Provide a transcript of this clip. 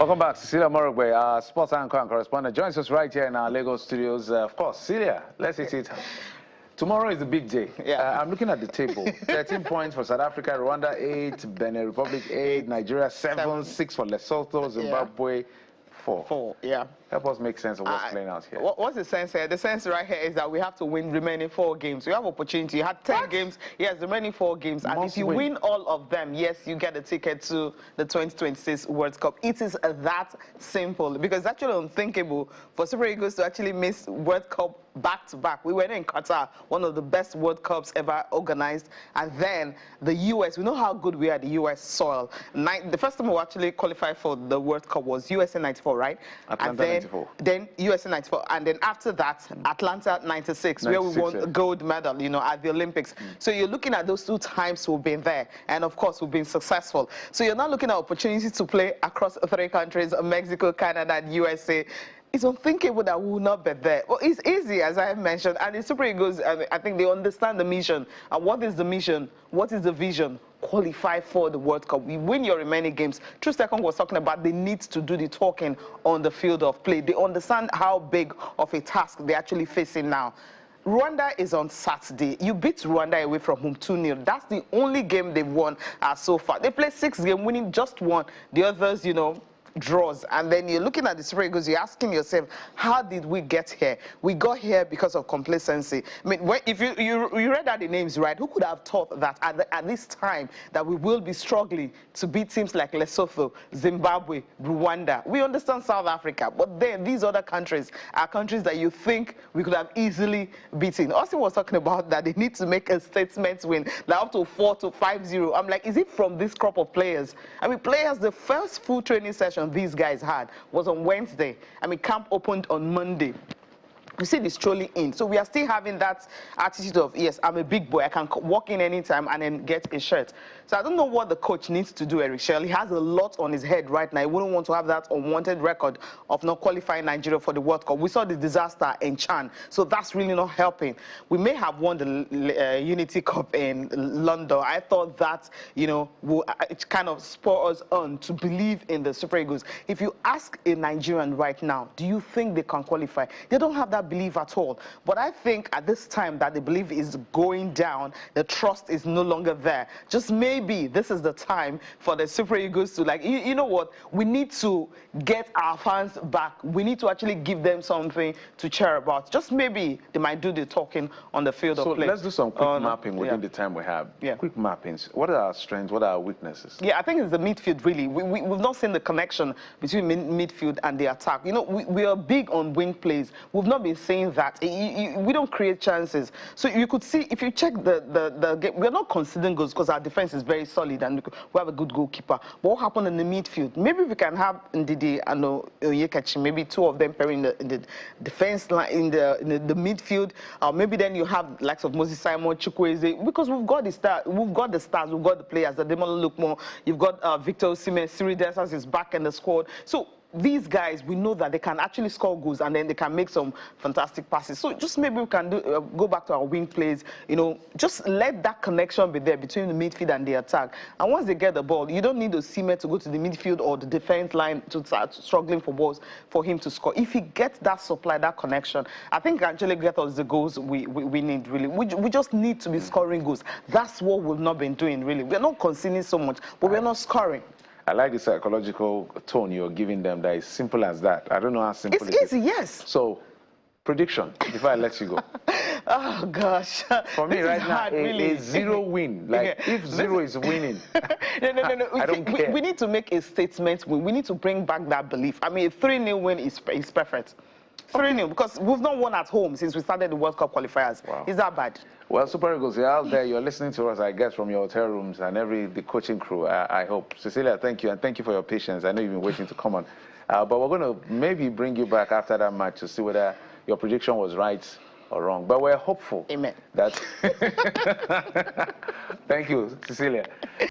Welcome back. Cecilia Morogwe, our sports anchor and correspondent, joins us right here in our Lagos studios. Of course, Celia, let's hit it. Tomorrow is the big day. Yeah. I'm looking at the table. 13 points for South Africa, Rwanda 8, Benin Republic 8, Nigeria 7, 6 for Lesotho, Zimbabwe 4. 4, yeah. Help us make sense of what's playing out here. What's the sense here? The sense right here is that we have to win remaining 4 games. We have opportunity. You had 10 games. Yes, the remaining 4 games. And if you win all of them, yes, you get a ticket to the 2026 World Cup. It is that simple because it's actually unthinkable for Super Eagles to actually miss World Cup back-to-back. We were in Qatar, one of the best World Cups ever organized. And then the U.S., we know how good we are at the U.S. soil. The first time we actually qualified for the World Cup was USA 94, right? Atlanta 94. Then USA 94. And then after that, Atlanta 96, where we won a gold medal, at the Olympics. So you're looking at those 2 times we've been there. And of course, we've been successful. So you're not looking at opportunities to play across 3 countries, Mexico, Canada, and USA. It's unthinkable that we will not be there. Well, it's easy, as I have mentioned, and the Super Eagles, I think they understand the mission. And what is the mission? What is the vision? Qualify for the World Cup. We win your remaining games. True Second was talking about they need to do the talking on the field of play. They understand how big of a task they're actually facing now. Rwanda is on Saturday. You beat Rwanda away from home 2-0. That's the only game they've won so far. They played 6 games, winning just 1. The others, draws. And then you're looking at the Super Eagles, you're asking yourself, how did we get here? We got here because of complacency. I mean, if you read out the names, right, who could have thought that at this time that we will be struggling to beat teams like Lesotho, Zimbabwe, Rwanda? We understand South Africa, but then these other countries are countries that you think we could have easily beaten. Austin was talking about that they need to make a statement win, like up to 4-5-0. I'm like, is it from this crop of players? I mean, players, the first full training session these guys had was on Wednesday. I mean, camp opened on Monday. You see this strolling in. So we are still having that attitude of, yes, I'm a big boy. I can walk in anytime and then get a shirt. So I don't know what the coach needs to do, Eric Shell. He has a lot on his head right now. He wouldn't want to have that unwanted record of not qualifying Nigeria for the World Cup. We saw the disaster in Chan. So that's really not helping. We may have won the Unity Cup in London. I thought that, will kind of spur us on to believe in the Super Eagles. If you ask a Nigerian right now, do you think they can qualify? They don't have that belief at all. But I think at this time that the belief is going down, the trust is no longer there. Just maybe this is the time for the Super Eagles to, like, you know what, we need to get our fans back. We need to actually give them something to cheer about. Just maybe they might do the talking on the field of play. So let's do some quick mapping within the time we have. Quick mappings. What are our strengths? What are our weaknesses? Yeah, I think it's the midfield, really. We've not seen the connection between midfield and the attack. We are big on wing plays. We've not been saying that. We don't create chances. So you could see, if you check the game, we're not conceding goals because our defense is very solid and we have a good goalkeeper. But what happened in the midfield? Maybe we can have Ndidi and Oyekachi, maybe 2 of them pairing in the defense line, in the midfield. Maybe then you have likes of Moses Simon, Chukwueze, because we've got the stars, we've got the players, the Demola Lukmo, you've got Victor Osimhen, Siri Desas is back in the squad. So these guys, we know that they can actually score goals and then they can make some fantastic passes. So just maybe we can go back to our wing plays, just let that connection be there between the midfield and the attack. And once they get the ball, you don't need Osimhen to go to the midfield or the defense line to start struggling for balls for him to score. If he gets that supply, that connection, I think actually get us the goals we need, really. We just need to be scoring goals. That's what we've not been doing, really. We're not conceding so much, but we're not scoring. I like the psychological tone you're giving them that is simple as that. I don't know how simple it is. It's easy, yes. So, prediction, before I let you go. Oh, gosh. For me right now, really. a 0 win. Like, if 0 is winning, no. I don't care. We need to make a statement. We need to bring back that belief. I mean, a 3-0 win is perfect. 3-0, because we've not won at home since we started the World Cup qualifiers. Wow. Is that bad? Well, Super Eagles, you're out there. You're listening to us, I guess, from your hotel rooms and the coaching crew, I hope. Cecilia, thank you, and thank you for your patience. I know you've been waiting to come on. But we're going to maybe bring you back after that match to see whether your prediction was right or wrong. But we're hopeful. Amen. That... Thank you, Cecilia.